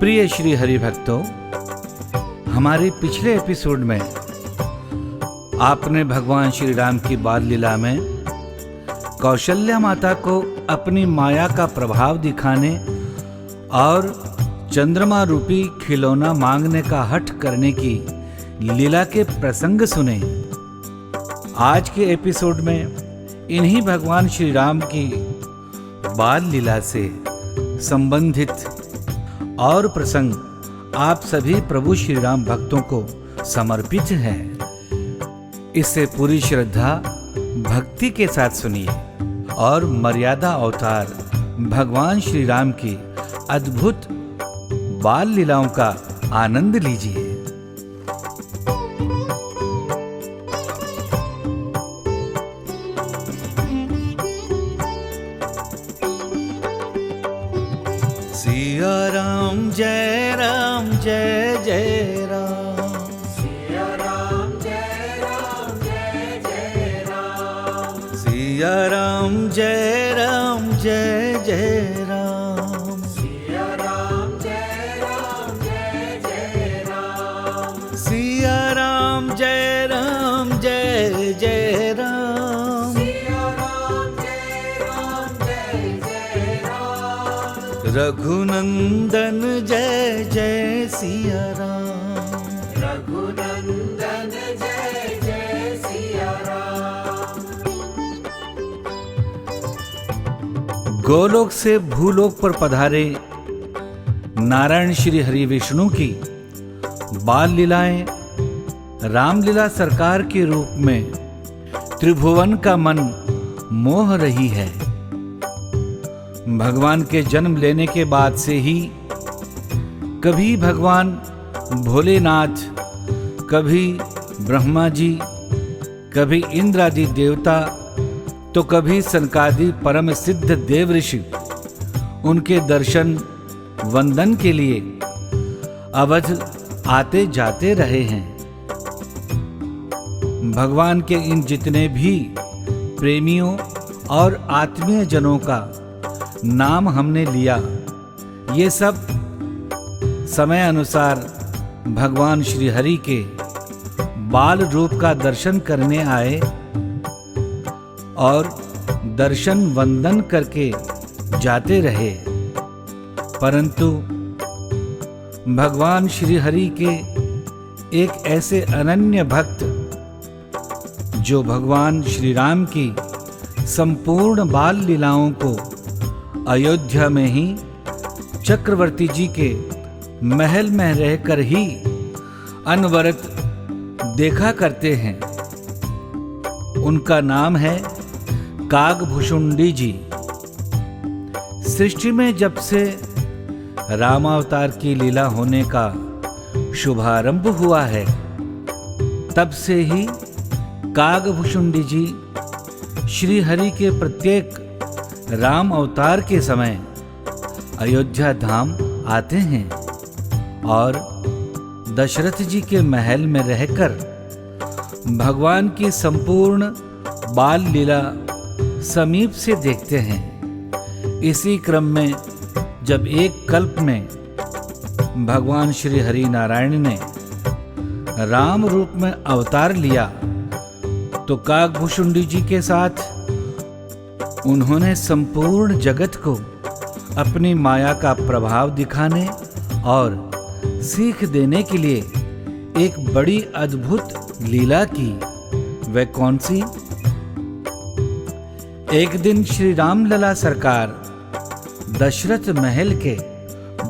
प्रिय श्री हरि भक्तों, हमारे पिछले एपिसोड में आपने भगवान श्री राम की बाल लीला में कौशल्या माता को अपनी माया का प्रभाव दिखाने और चंद्रमा रूपी खिलौना मांगने का हठ करने की लीला के प्रसंग सुने। आज के एपिसोड में इन्हीं भगवान श्री राम की बाल लीला से संबंधित और प्रसंग आप सभी प्रभु श्री राम भक्तों को समर्पित है। इसे पूरी श्रद्धा भक्ति के साथ सुनिए और मर्यादा अवतार भगवान श्री राम की अद्भुत बाल लीलाओं का आनंद लीजिए। सिया राम जय राम जय जय राम, सिया राम जय राम जय जय राम, सिया राम जय राम जय जय राम, सिया राम जय राम जय जय राम, सिया राम जय राम जय जय राम, सिया राम जय राम जय जय राम, रघुनंदन जय जय सिया राम, रघुनंदन जय जय सिया राम, गोलोक से भूलोक पर पधारे नारायण श्री हरि विष्णु की बाल लीलाएं रामलीला सरकार के रूप में त्रिभुवन का मन मोह रही है। भगवान के जन्म लेने के बाद से ही कभी भगवान भोलेनाथ, कभी ब्रह्मा जी, कभी इंद्र आदि देवता, तो कभी सनकादि परम सिद्ध देव ऋषि उनके दर्शन वंदन के लिए अवध आते जाते रहे हैं। भगवान के इन जितने भी प्रेमियों और आत्मीय जनों का नाम हमने लिया, ये सब समय अनुसार भगवान श्री हरि के बाल रूप का दर्शन करने आए और दर्शन वंदन करके जाते रहे। परंतु भगवान श्री हरि के एक ऐसे अनन्य भक्त जो भगवान श्री राम की संपूर्ण बाल लीलाओं को अयोध्या में ही चक्रवर्ती जी के महल में रहकर ही अनवरत देखा करते हैं, उनका नाम है कागभुशुंडी जी। सृष्टि में जब से रामावतार की लीला होने का शुभारंभ हुआ है, तब से ही कागभुशुंडी जी श्री हरि के प्रत्येक राम अवतार के समय अयोध्या धाम आते हैं और दशरथ जी के महल में रहकर भगवान की संपूर्ण बाल लीला समीप से देखते हैं। इसी क्रम में जब एक कल्प में भगवान श्री हरि नारायण ने राम रूप में अवतार लिया, तो कागभुशुंडी जी के साथ उन्होंने संपूर्ण जगत को अपनी माया का प्रभाव दिखाने और सीख देने के लिए एक बड़ी अद्भुत लीला की। वह कौन सी? एक दिन श्री राम लला सरकार दशरथ महल के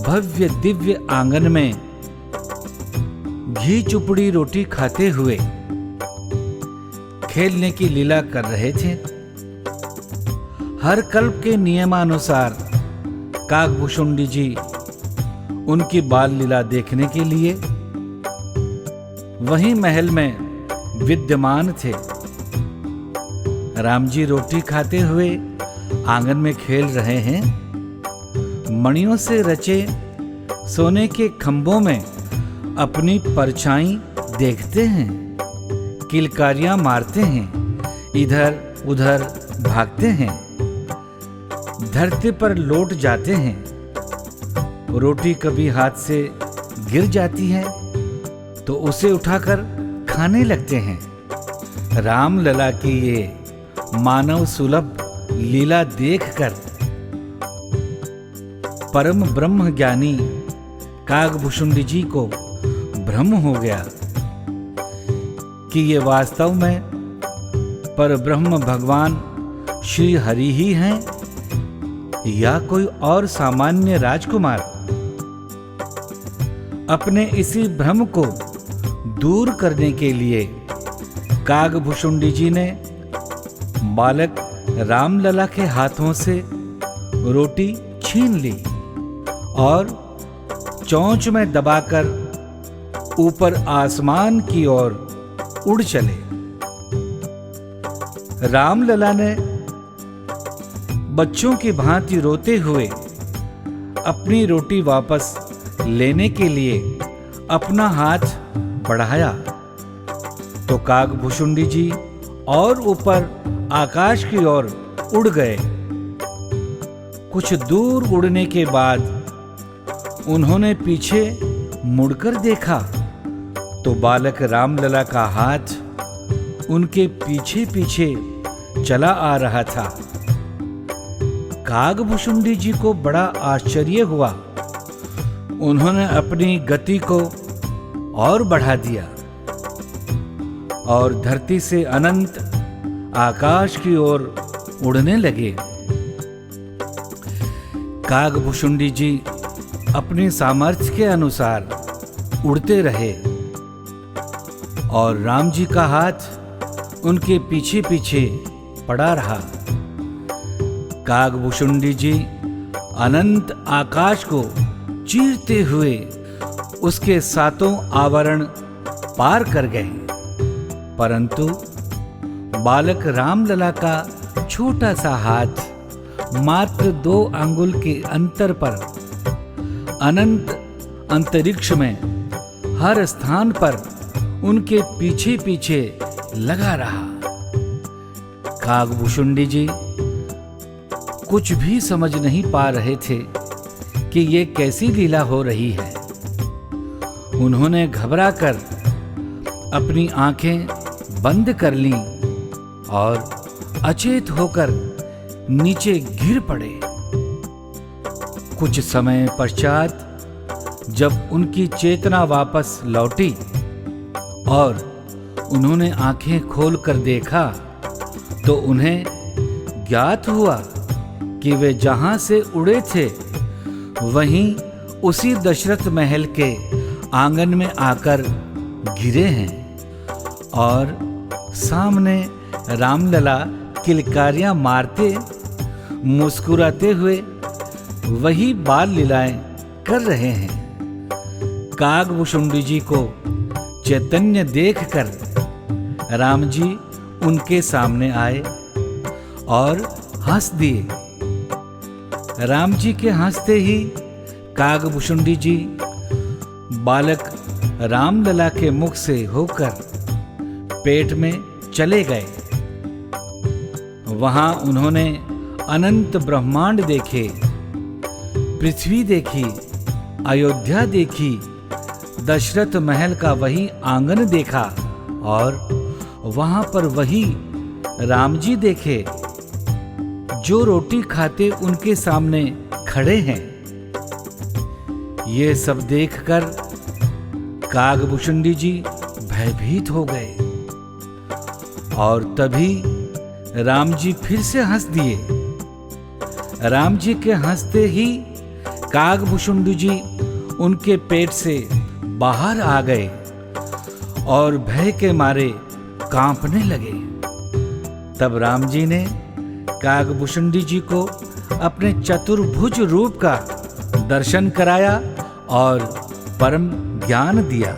भव्य दिव्य आंगन में घी चुपड़ी रोटी खाते हुए खेलने की लीला कर रहे थे। हर कल्प के नियमानुसार कागभुशुंडी जी उनकी बाल लीला देखने के लिए वहीं महल में विद्यमान थे। राम जी रोटी खाते हुए आंगन में खेल रहे हैं। मणियों से रचे सोने के खंभों में अपनी परछाई देखते हैं, किलकारियां मारते हैं, इधर उधर भागते हैं, धरती पर लौट जाते हैं। रोटी कभी हाथ से गिर जाती है तो उसे उठाकर खाने लगते हैं। रामलला की ये मानव सुलभ लीला देखकर परम ब्रह्म ज्ञानी कागभुशुंडी जी को भ्रम हो गया कि ये वास्तव में परब्रह्म भगवान श्री हरि ही हैं या कोई और सामान्य राजकुमार। अपने इसी भ्रम को दूर करने के लिए कागभुशुंडी जी ने बालक रामलला के हाथों से रोटी छीन ली और चोंच में दबाकर ऊपर आसमान की ओर उड़ चले। रामलला ने बच्चों की भांति रोते हुए अपनी रोटी वापस लेने के लिए अपना हाथ बढ़ाया तो कागभुशुंडी जी और ऊपर आकाश की ओर उड़ गए। कुछ दूर उड़ने के बाद उन्होंने पीछे मुड़कर देखा तो बालक रामलला का हाथ उनके पीछे पीछे चला आ रहा था। कागभुशुंडी जी को बड़ा आश्चर्य हुआ। उन्होंने अपनी गति को और बढ़ा दिया और धरती से अनंत आकाश की ओर उड़ने लगे। कागभुशुंडी जी अपने सामर्थ्य के अनुसार उड़ते रहे और राम जी का हाथ उनके पीछे पीछे पड़ा रहा। कागभुशुंडी जी अनंत आकाश को चीरते हुए उसके सातों आवरण पार कर गए, परंतु बालक रामलला का छोटा सा हाथ मात्र 2 अंगुल के अंतर पर अनंत अंतरिक्ष में हर स्थान पर उनके पीछे पीछे लगा रहा। कागभुशुंडी जी कुछ भी समझ नहीं पा रहे थे कि ये कैसी लीला हो रही है। उन्होंने घबराकर अपनी आंखें बंद कर लीं और अचेत होकर नीचे गिर पड़े। कुछ समय पश्चात जब उनकी चेतना वापस लौटी और उन्होंने आंखें खोलकर देखा तो उन्हें ज्ञात हुआ कि वे जहां से उड़े थे वहीं उसी दशरथ महल के आंगन में आकर गिरे हैं और सामने रामलला किलकारियां मारते मुस्कुराते हुए वही बाल लीलाएं कर रहे हैं। कागभुशुंडी जी को चैतन्य देखकर राम जी उनके सामने आए और हंस दिए। राम जी के हंसते ही कागभुशुंडी जी बालक रामलला के मुख से होकर पेट में चले गए। वहां उन्होंने अनंत ब्रह्मांड देखे, पृथ्वी देखी, अयोध्या देखी, दशरथ महल का वही आंगन देखा और वहां पर वही राम जी देखे जो रोटी खाते उनके सामने खड़े हैं। ये सब देखकर कागभुशुंडी जी भयभीत हो गए और तभी राम जी फिर से हंस दिए। राम जी के हंसते ही कागभुशुंडी जी उनके पेट से बाहर आ गए और भय के मारे कांपने लगे। तब राम जी ने कागभुशुंडी जी को अपने चतुर्भुज रूप का दर्शन कराया और परम ज्ञान दिया।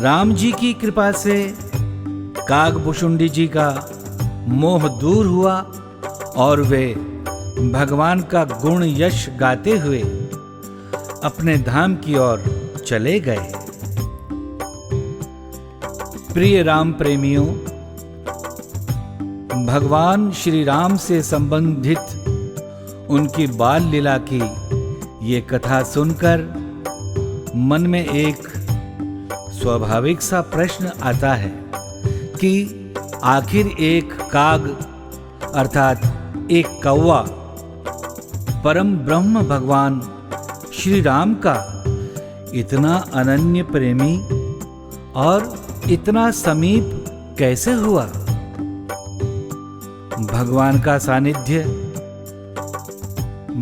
राम जी की कृपा से कागभुशुंडी जी का मोह दूर हुआ और वे भगवान का गुण यश गाते हुए अपने धाम की ओर चले गए। प्रिय राम प्रेमियों, भगवान श्री राम से संबंधित उनकी बाल लीला की ये कथा सुनकर मन में एक स्वाभाविक सा प्रश्न आता है कि आखिर एक काग अर्थात एक कौवा परम ब्रह्म भगवान श्री राम का इतना अनन्य प्रेमी और इतना समीप कैसे हुआ। भगवान का सानिध्य,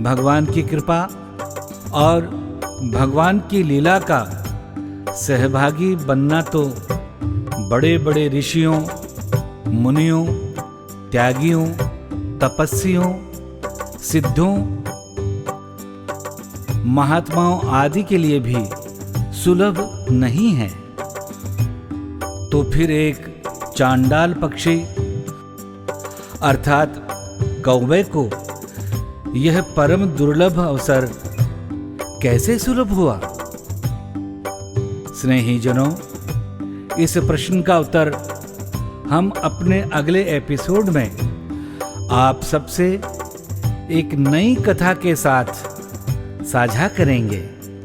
भगवान की कृपा और भगवान की लीला का सहभागी बनना तो बड़े बड़े ऋषियों, मुनियों, त्यागियों, तपस्वियों, सिद्धों, महात्माओं आदि के लिए भी सुलभ नहीं है। तो फिर एक चांडाल पक्षी अर्थात कौवे को यह परम दुर्लभ अवसर कैसे सुलभ हुआ। स्नेहीजनों, इस प्रश्न का उत्तर हम अपने अगले एपिसोड में आप सबसे एक नई कथा के साथ साझा करेंगे।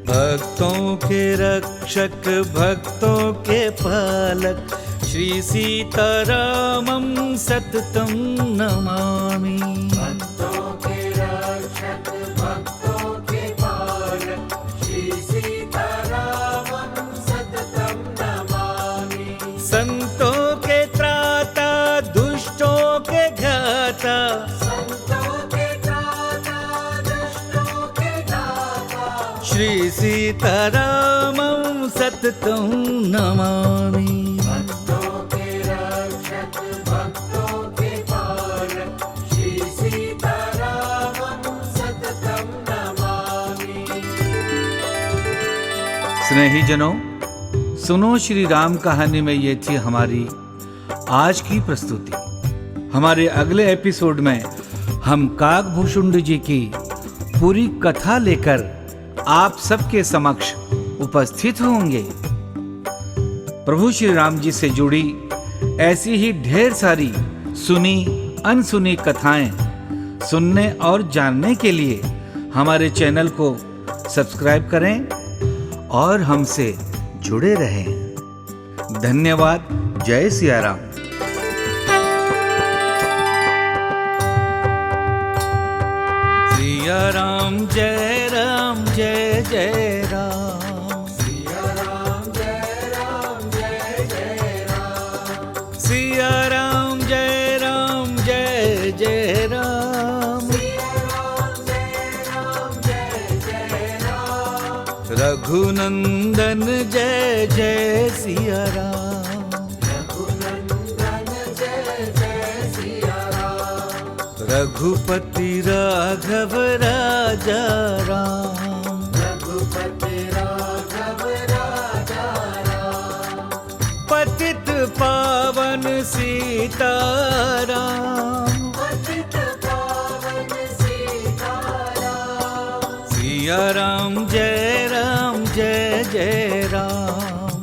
भक्तों के रक्षक, भक्तों के पालक श्री सीतारामं सततं नमामि। भक्तों के रक्षक, भक्तों के पालक श्री सीतारामं सततं नमामि। संतों के त्राता, दुष्टों के घाता, संतों के त्राता, दुष्टों के दाता श्री सीतारामं सततं नमामि। भक्तों के रक्षक, भक्तों के पालक श्री सीतारामं सततं नमामि। स्नेहीजनों, सुनो श्री राम कहानी में ये थी हमारी आज की प्रस्तुति। हमारे अगले एपिसोड में हम कागभूषुंड जी की पूरी कथा लेकर आप सबके समक्ष उपस्थित होंगे। प्रभु श्री राम जी से जुड़ी ऐसी ही ढेर सारी सुनी अनसुनी कथाएं सुनने और जानने के लिए हमारे चैनल को सब्सक्राइब करें और हमसे जुड़े रहें। धन्यवाद। जय सिया राम। सिया राम जय राम, जय जय राम। सिया राम जय राम, जय जय राम। सिया राम जय राम, जय जय राम। सिया राम जय राम, जय जय राम। रघुनंदन जय जय सिया राम। रघुनंदन जय जय सिया राम। रघुपति राघव राजा राम। रघुपति राघव राजा राम। पतित पावन सीताराम। पतित पावन सीताराम। सिया राम जय राम, जय जय राम।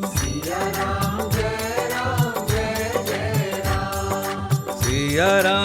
सिया राम जय राम, जय जय राम। सिया राम